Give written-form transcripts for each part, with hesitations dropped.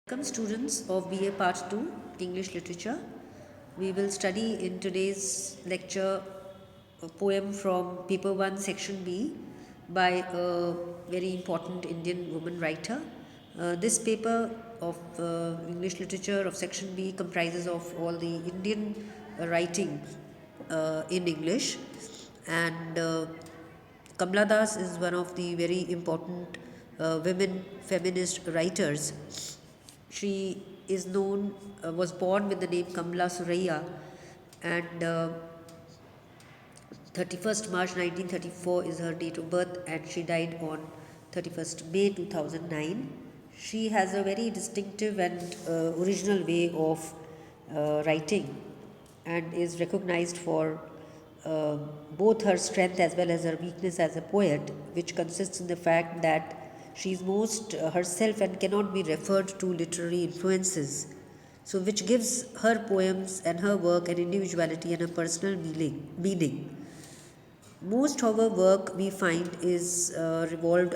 Welcome students of BA Part 2 English Literature. We will study in today's lecture a poem from Paper 1 Section B by a very important Indian woman writer. This paper of English Literature of Section B comprises of all the Indian writing in English, and Kamala Das is one of the very important women feminist writers. She is known, was born with the name Kamala Suraiya, and 31st March 1934 is her date of birth, and she died on 31st May 2009. She has a very distinctive and original way of writing and is recognized for both her strength as well as her weakness as a poet, which consists in the fact that she is most herself and cannot be referred to literary influences. So, which gives her poems and her work an individuality and a personal meaning. Most of her work we find is revolved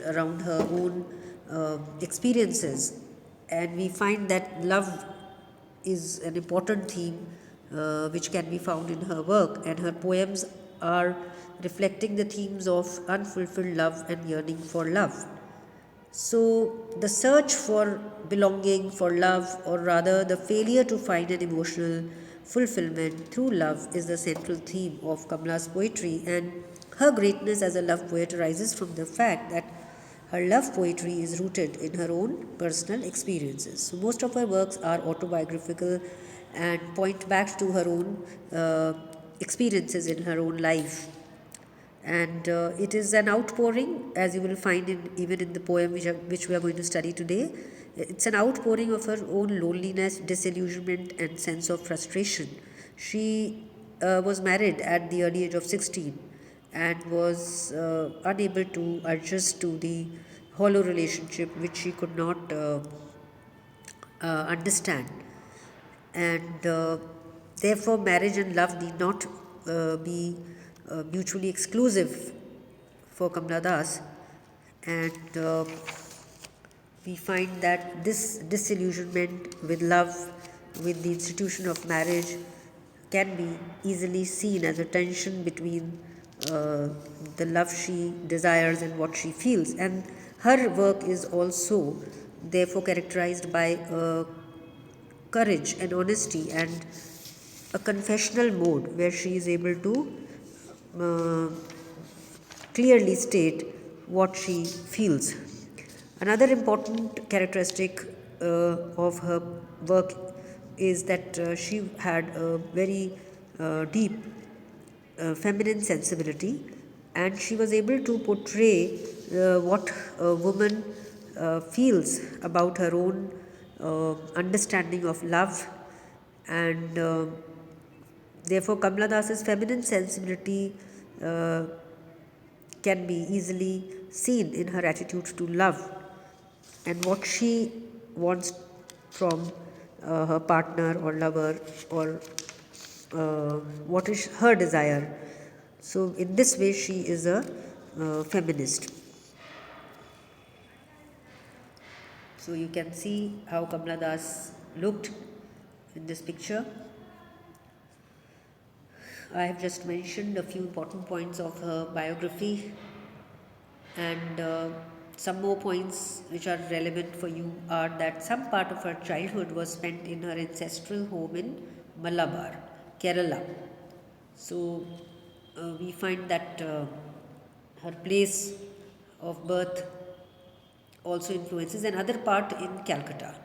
around her own experiences, and we find that love is an important theme which can be found in her work, and her poems are reflecting the themes of unfulfilled love and yearning for love. So, the search for belonging, for love, or rather the failure to find an emotional fulfillment through love is the central theme of Kamala's poetry, and her greatness as a love poet arises from the fact that her love poetry is rooted in her own personal experiences. So, most of her works are autobiographical and point back to her own experiences in her own life, and it is an outpouring, as you will find even in the poem which we are going to study today. It's an outpouring of her own loneliness, disillusionment, and sense of frustration. She was married at the early age of 16 and was unable to adjust to the hollow relationship which she could not understand, and therefore marriage and love need not be mutually exclusive for Kamala Das, and we find that this disillusionment with love, with the institution of marriage, can be easily seen as a tension between the love she desires and what she feels. And her work is also therefore characterized by courage and honesty and a confessional mode where she is able to uh, clearly state what she feels. Another important characteristic of her work is that she had a very deep feminine sensibility, and she was able to portray what a woman feels about her own understanding of love, and therefore Kamala Das's feminine sensibility uh, can be easily seen in her attitude to love and what she wants from her partner or lover, or what is her desire. So, in this way, she is a feminist. So, you can see how Kamala Das looked in this picture. I have just mentioned a few important points of her biography, and some more points which are relevant for you are that some part of her childhood was spent in her ancestral home in Malabar, Kerala. So we find that her place of birth also influences another part in Calcutta,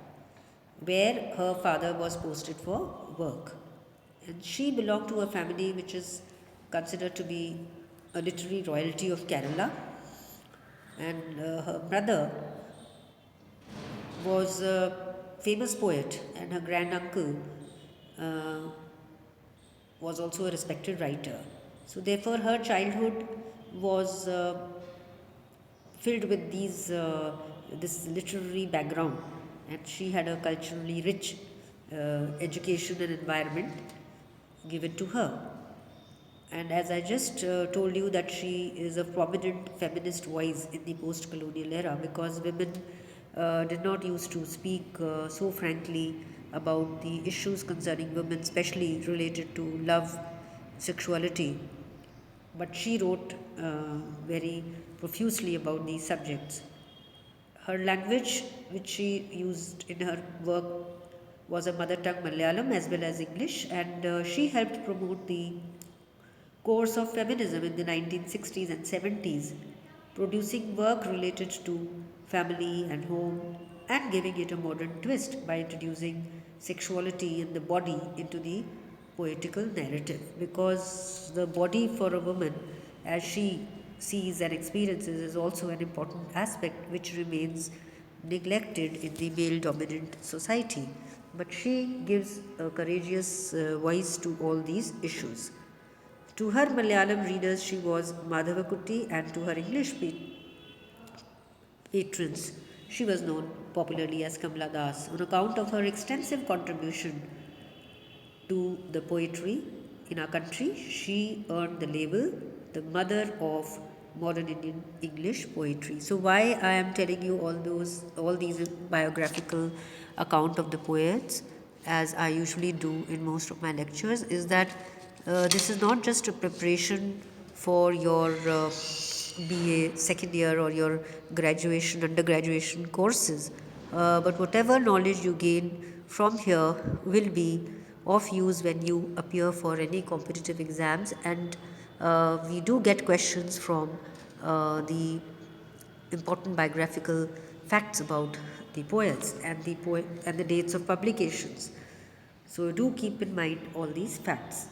where her father was posted for work. And she belonged to a family which is considered to be a literary royalty of Kerala, and her brother was a famous poet, and her granduncle uh, was also a respected writer. So, therefore, her childhood was filled with this literary background, and she had a culturally rich education and environment given to her. And as I just told you, that she is a prominent feminist voice in the post colonial era, because women did not used to speak so frankly about the issues concerning women, especially related to love, sexuality. But she wrote very profusely about these subjects. Her language, which she used in her work, was a mother tongue Malayalam as well as English, and she helped promote the course of feminism in the 1960s and 70s, producing work related to family and home and giving it a modern twist by introducing sexuality and the body into the poetical narrative. Because the body for a woman, as she sees and experiences, is also an important aspect which remains neglected in the male dominant society. But she gives a courageous voice to all these issues. To her Malayalam readers, she was Madhavakutti, and to her English patrons, she was known popularly as Kamala Das on account of her extensive contribution to the poetry in our country. She earned the label the mother of modern Indian English poetry. So why I am telling you all these biographical account of the poets, as I usually do in most of my lectures, is that this is not just a preparation for your BA second year or your graduation, undergraduation courses, but whatever knowledge you gain from here will be of use when you appear for any competitive exams, and we do get questions from the important biographical facts about the poets and the dates of publications. So do keep in mind all these facts.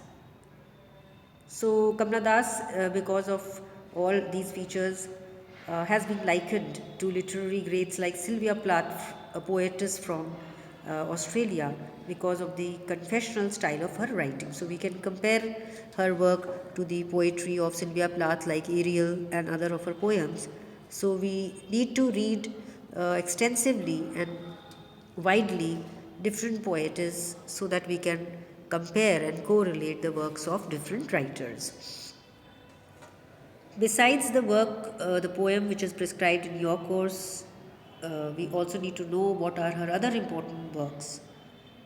So Kamla Das, because of all these features, has been likened to literary greats like Sylvia Plath, a poetess from Australia, because of the confessional style of her writing. So we can compare her work to the poetry of Sylvia Plath, like Ariel and other of her poems. So we need to read extensively and widely different poetess so that we can compare and correlate the works of different writers. Besides the work, the poem which is prescribed in your course, we also need to know what are her other important works.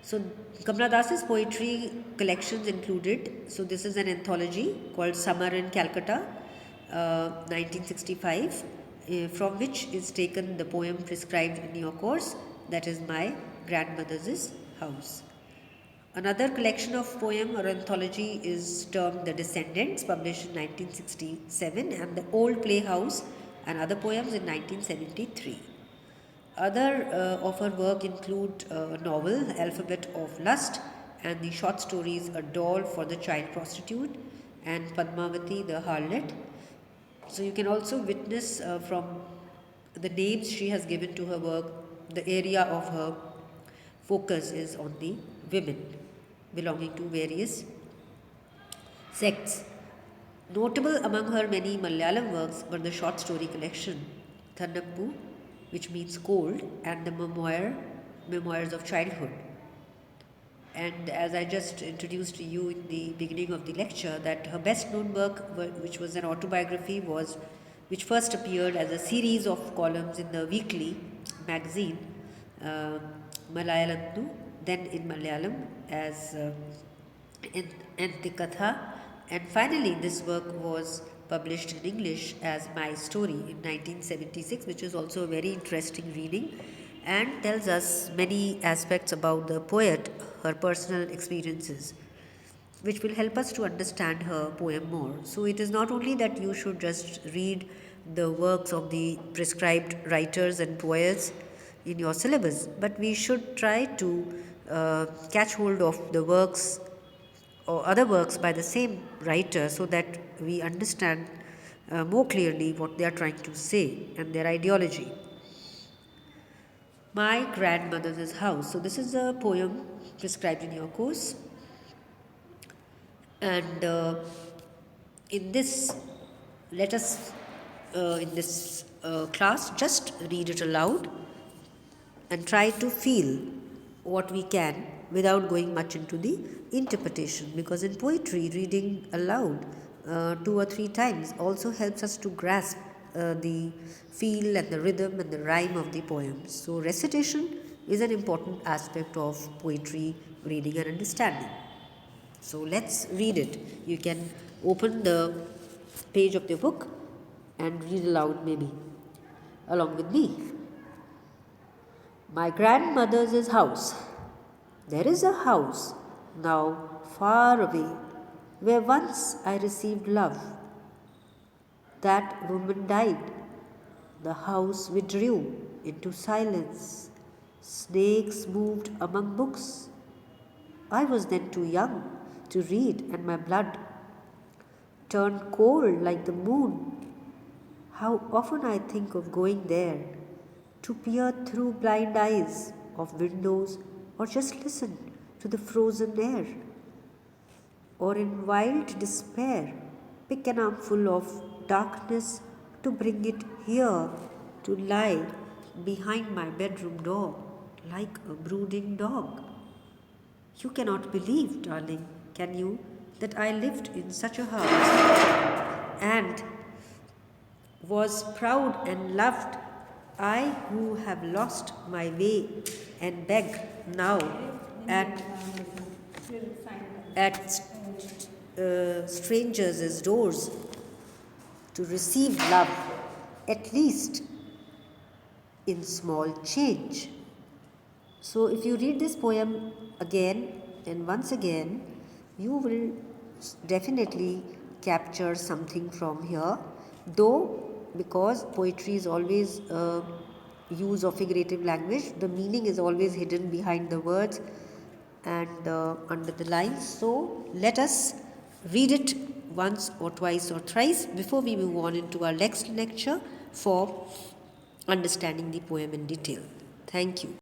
So Kamla Das's poetry collections included, so this is an anthology called Summer in Calcutta, 1965, from which is taken the poem prescribed in your course, that is My Grandmother's House. Another collection of poem or anthology is termed The Descendants, published in 1967, and The Old Playhouse and Other Poems in 1973. Other of her work include a novel, Alphabet of Lust, and the short stories A Doll for the Child Prostitute and Padmavati the Harlot. So you can also witness from the names she has given to her work, the area of her focus is on the women belonging to various sects. Notable among her many Malayalam works were the short story collection Thannappu, which means cold, and the Memoirs of Childhood. And as I just introduced to you in the beginning of the lecture, that her best known work, which was an autobiography, which first appeared as a series of columns in the weekly magazine Malayalam, then in Malayalam as Antikatha, and finally this work was published in English as My Story in 1976, which is also a very interesting reading and tells us many aspects about the poet, her personal experiences, which will help us to understand her poem more. So it is not only that you should just read the works of the prescribed writers and poets in your syllabus, but we should try to catch hold of the works or other works by the same writer so that we understand more clearly what they are trying to say and their ideology. My Grandmother's House. So this is a poem prescribed in your course, and in this, let us in this class just read it aloud and try to feel what we can without going much into the interpretation, because in poetry reading aloud 2 or 3 times also helps us to grasp the feel and the rhythm and the rhyme of the poem. So recitation is an important aspect of poetry reading and understanding. So let's read it. You can open the page of the book and read aloud maybe along with me. My grandmother's house. There is a house now far away where once I received love. That woman died. The house withdrew into silence. Snakes moved among books. I was then too young to read, and my blood turned cold like the moon. How often I think of going there to peer through blind eyes of windows or just listen to the frozen air, or in wild despair pick an armful of darkness to bring it here to lie behind my bedroom door like a brooding dog. You cannot believe, darling, can you, that I lived in such a house and was proud and loved, I who have lost my way and beg now at strangers' doors to receive love, at least in small change. So, if you read this poem again and once again, you will definitely capture something from here, though because poetry is always a use of figurative language, the meaning is always hidden behind the words and under the lines. So let us read it once or twice or thrice before we move on into our next lecture for understanding the poem in detail. Thank you.